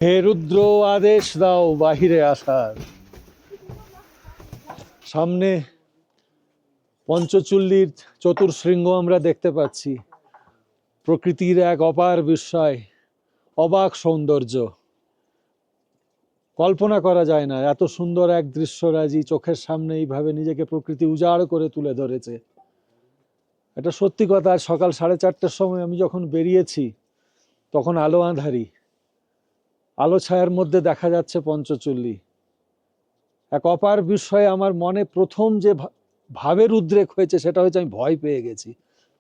হে রুদ্র, আদেশ দাও বাহিরে আসার। সামনে পঞ্চচূল্লির চতুর্শৃঙ্গ আমরা দেখতে পাচ্ছি। প্রকৃতির এক অপার বিস্ময়, অবাক সৌন্দর্য, কল্পনা করা যায় না। এত সুন্দর এক দৃশ্যরাজি চোখের সামনে এইভাবে নিজেকে প্রকৃতি উজাড় করে তুলে ধরেছে। এটা সত্যি কথা। সকাল 4:30টার সময় আমি যখন বেরিয়েছি তখন আলো আঁধারি, আলো ছায়ার মধ্যে দেখা যাচ্ছে পঞ্চচূল্লি। এক অপার বিষয়ে আমার মনে প্রথম যে ভাবের উদ্রেক হয়েছে সেটা হচ্ছে আমি ভয় পেয়ে গেছি।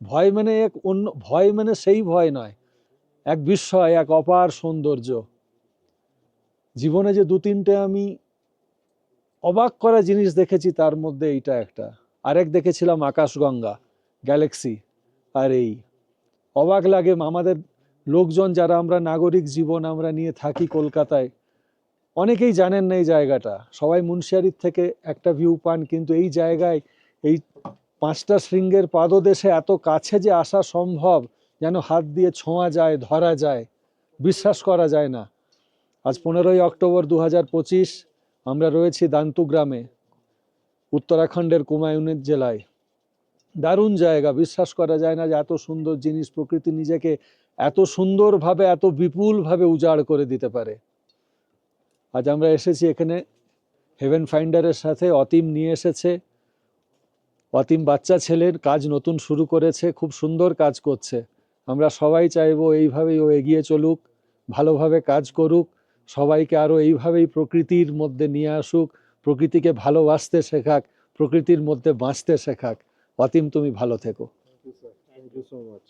ভয় মানে এক অন্য ভয়, মানে সেই ভয় নয়, এক বিস্ময়, এক অপার সৌন্দর্য। জীবনে যে 2-3টে আমি অবাক করা জিনিস দেখেছি তার মধ্যে এইটা একটা। আরেক দেখেছিলাম আকাশগঙ্গা, গ্যালাক্সি। আর এই অবাক লাগে আমাদের লোকজন যারা আমরা নাগরিক জীবন আমরা নিয়ে থাকি কলকাতায়, অনেকেই জানেন না এই জায়গাটা। সবাই মুন্সিয়ারির থেকে একটা ভিউ পান, কিন্তু এই জায়গায় এই 5টা শৃঙ্গের পাদদেশে এত কাছে যে আসা সম্ভব, যেন হাত দিয়ে ছোঁয়া যায়, ধরা যায়, বিশ্বাস করা যায় না। আজ 15ই অক্টোবর 2025, আমরা রয়েছি দান্তু গ্রামে, উত্তরাখণ্ডের কুমায়ুনের জেলায়। দারুণ জায়গা, বিশ্বাস করা যায় না যে এত সুন্দর জিনিস প্রকৃতি নিজেকে এত সুন্দরভাবে, এত বিপুলভাবে উজাড় করে দিতে পারে। আজ আমরা এসেছি এখানে হেভেন ফাইন্ডারের সাথে। অতীম নিয়ে এসেছে। অতীম বাচ্চা ছেলের কাজ নতুন শুরু করেছে, খুব সুন্দর কাজ করছে। আমরা সবাই চাইবো এইভাবেই ও এগিয়ে চলুক, ভালোভাবে কাজ করুক, সবাইকে আরও এইভাবেই প্রকৃতির মধ্যে নিয়ে আসুক, প্রকৃতিকে ভালোবাসতে শেখাক, প্রকৃতির মধ্যে বাঁচতে শেখাক। অতীম, তুমি ভালো থেকো। Thank you, sir. Thank you so much.